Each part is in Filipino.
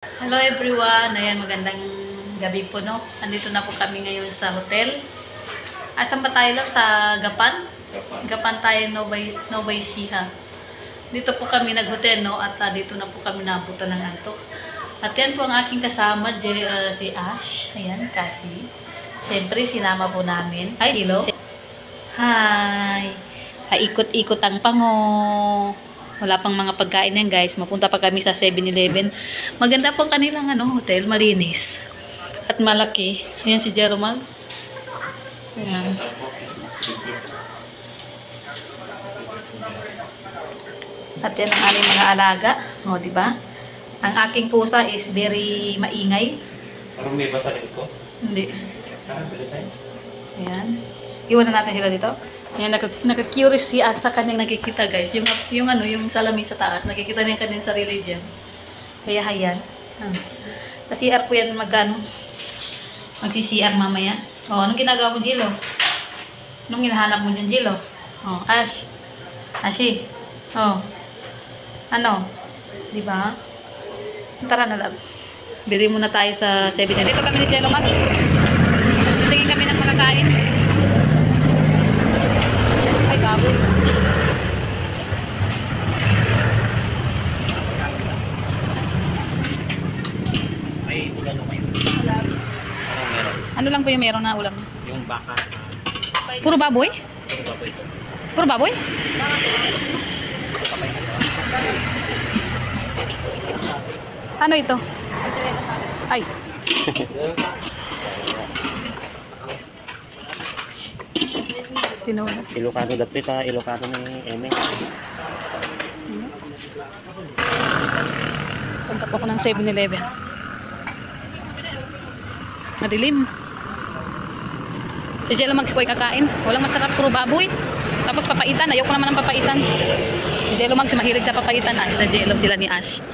Hello everyone! Ayan, magandang gabi po, no? Andito na po kami ngayon sa hotel. Asan ba tayo lang? Sa Gapan? Gapan tayo, Nobay Siha. Dito po kami nag-hotel, no? At dito na po kami nabutan ng antok. At yan po ang aking kasama, si Ash. Ayan, kasi. Siyempre, sinama po namin. Hi, Dilo. Hi! Paikot-ikot ang pango. Wala pang mga pagkain yan, guys. Mapunta pa kami sa 7-Eleven. Maganda po ang kanilang hotel. Malinis. At malaki. Ayan si Jero Mags. Ayan. At yan ang aming mga alaga. O, diba? Ang aking pusa is very maingay. Anong may basa dito? Hindi. Ayan. Iwan na natin sila dito. Ayan, naka-curious siya sa kanyang nakikita, guys. Yung salamin sa taas, nakikita niya kanyang sarili dyan. Kaya hayan. Sa CR po yan magsi-CR mamaya. O, anong ginagawa mo, Jilo? Anong hinahanap mo dyan, Jilo? O, Ash. Ashi. O. Ano? Diba? Tara na lang. Bili muna tayo sa 7-Eleven. Dito kami ni Jello Max. Tingin kami ng makakain. Ay, baboy. May ulan o kayo? Wala. Anong meron? Ano lang po yung meron na ulam? Yung baka. Puro baboy? Ito ba po ito? Puro baboy? Ano ito? Ay. Tinawala. Ilocano dapit ha. Ilocano ni Eme. Punta po ako ng 7-Eleven. Madilim. Si Jello Mags po ay kakain. Walang masarap, puro baboy. Tapos papaitan. Ayoko naman ng papaitan. Si Jello Mags mahilig sa papaitan. Sa Jello sila ni Ash.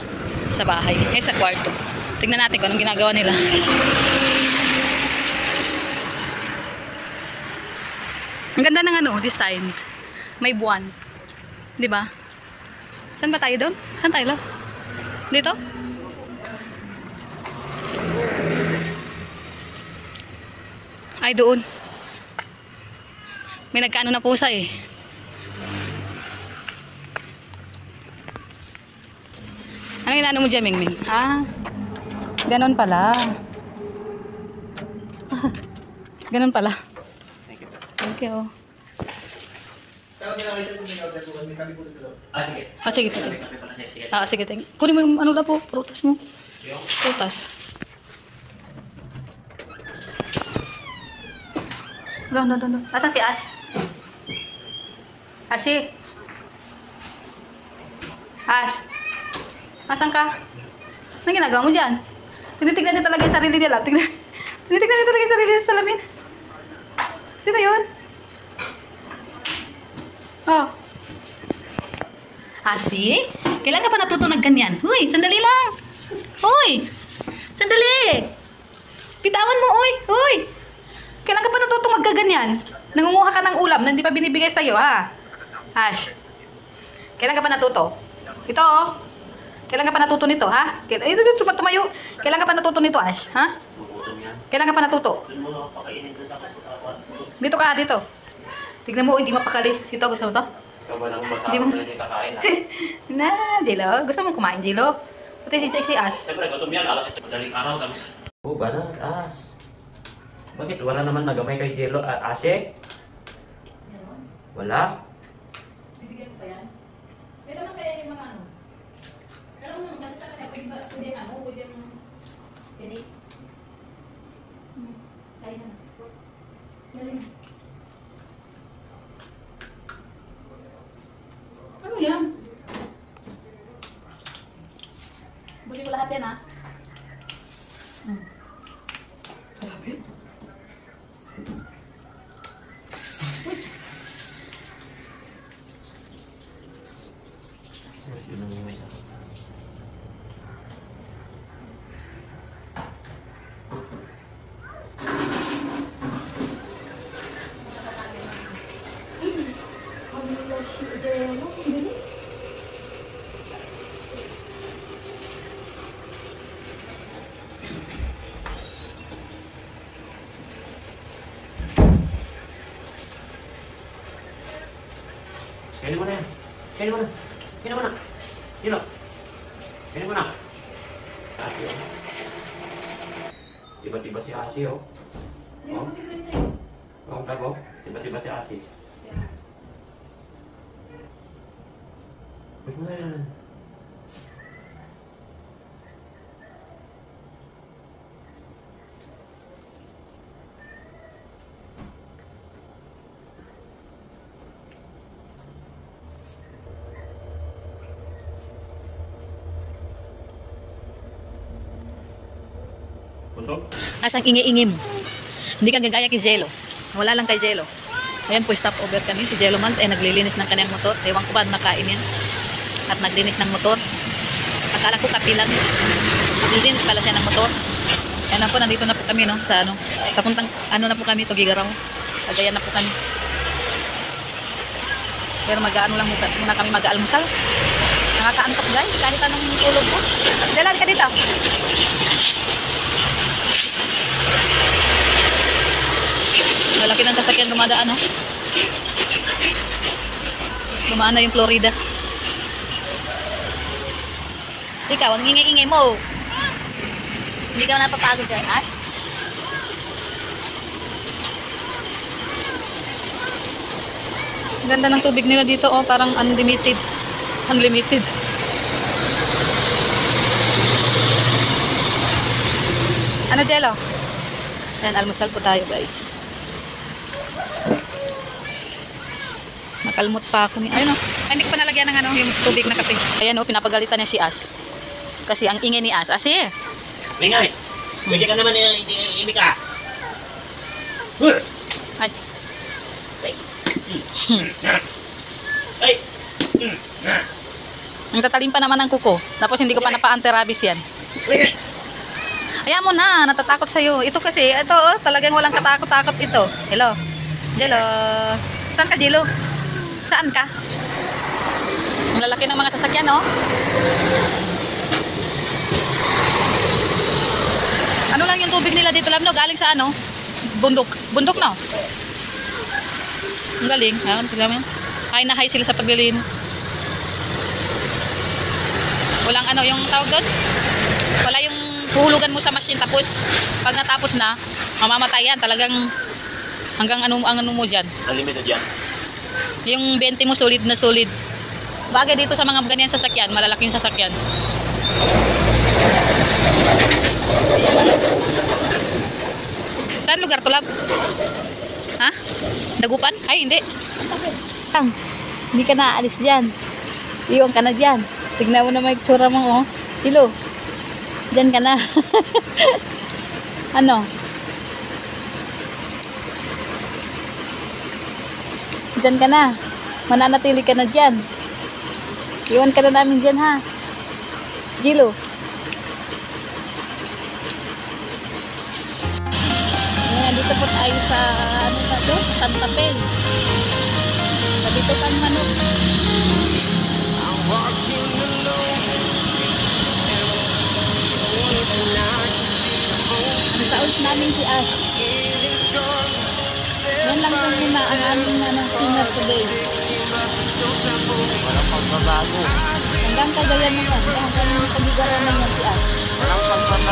Sa bahay. Sa kwarto. Tignan natin kung anong ginagawa nila. Ang ganda ng design. May buwan. 'Di ba? Saan ba tayo doon? Saan tayo lang? Dito? Ay, doon. May nagkaano na pusa eh. Anong inaano mo dyan, Mingming? Ah, ganon pala. Ganon pala. Thank you. Ah, sige. Ah, sige po, sige. Sige. Ah, sige, thank you. Kunin mo yung ano lang po, prutas mo. Prutas. No. Asan si Ash? Ashi? Ash? Asan ka? Anong ginagawa mo dyan? Tinitignan niya talaga yung sarili niya, love. Tinitignan niya talaga yung sarili niya sa salamin. Sino yun? Oh. Asi? Kailan ka pa natutunan ganyan? Huy, sandali lang. Huy! Sandali! Bitawan mo, huy! Kailan ka pa natutong magkaganyan? Nangunguha ka ng ulam na hindi pa binibigay sa'yo, ha? Ash. Kailan ka pa natuto? Ito, oh. Kailan ka pa natuto nito, ha? Tumayo. Kailan ka pa natuto nito, Ash? Ha? Kailan ka pa natuto? Dito ka, dito. Tignan mo, hindi mapakali. Dito, gusto mo to? Ikaw ba nang magkakaroon na hindi kakain ha? Na, Jilo. Gusto mo kumain, Jilo? Pati si Ash. Siyempre, gutom yan. Alas ito. Madaling araw. Tapos... Oh, banang as. Bakit? Wala naman nagamay kay Jello. Ashe? Wala? Bibigyan mo pa yan? May naman kaya yung mga ano? Alam mo, kasi sa kanya, pwede pwede. Kaya na. Galing. Ano yan? Buli ko lahat yan, ha? Grabe. Kainin mo na yan. Kainin mo na. Kainin mo na. Dilo. Kainin mo na. Asi, oh. Tiba-tiba si Asi, oh. Oh. Oh, tago. Tiba-tiba si Asi. Push mo na yan. Busog? Asang ingi-ingi mo. Hindi ka gagaya kay Jello. Wala lang kay Jello. Ayan po, stop over kami. Si Jello man ay naglilinis ng kanyang motor. Ewan ko ba nakain yan. At naglinis ng motor. Akala ko kapilang. Naglilinis pala siya ng motor. Ayan na po, nandito na po kami, no? Sa ano. Papuntang, ano na po kami, Tugigaraw. Agayan na po kami. Pero mag-ano lang muna kami mag-almusal. Nakakaantok guys. Kahit anong tulog po. Dalan ka dito. Lalaki ng sasakyan dumadaan, no? Dumaan na yung Florida. Ikaw, ang ingay-ingay mo. Hindi ka napapagod dyan, Ash? Ganda ng tubig nila dito, oh. Parang unlimited. Unlimited. Ano, Jello? Ayan, almusal po tayo, guys. Nakalmot pa ako ni Ash. Ayun, oh. Ay, hindi ko pa nalagyan ng ano, yung tubig na kape. Ayan, oh, pinapagalitan niya si Ash. Kasi ang ingay ni Ash. Asi, eh. Mingay! Pwede ka naman hindi ka. Ay. Ay! Ang tatalim pa naman ng kuko. Tapos hindi ko pa napa-anti-rabies yan. Ayan mo na, natatakot sa'yo. Ito kasi, ito, oh, talagang walang katakot-takot ito. Hello? Jello? Saan ka, Jello? Saan ka? Ang lalaki ng mga sasakyan, oh. Ano lang yung tubig nila dito, Lamno? Galing sa ano? Bundok. Bundok, no? Ang galing. Ayan, tignan mo. High na high sila sa paglilin. Walang ano, yung tawag doon? Wala yung huhulugan mo sa machine. Tapos, pag natapos na, mamamatay yan. Talagang hanggang ano, ang ano mo dyan. Unlimited yan. Yung 20 mo solid na solid. Bagay dito sa mga ganyan sasakyan, malalaking sasakyan. Saan lugar to, Lab? Ha? Dagupan? Ay, hindi. Hindi ka naalis dyan. Iwan ka na dyan. Tignan mo na may itsura mo, oh. Hilo. Dyan ka na. Ano? Dyan ka na. Mananatili ka na dyan. Iwan ka na namin dyan, ha? Jilo. Ayan, dito po tayo sa, ano na to? Santa Fe. Sa dito kang manok. Ang taos namin si Ash. Yan lang po muna ang aming sinner today. Walang pagbabago. Hanggang kagayan mo yan. Hanggang pagigaraw na yan si Ash. Walang pagbabago.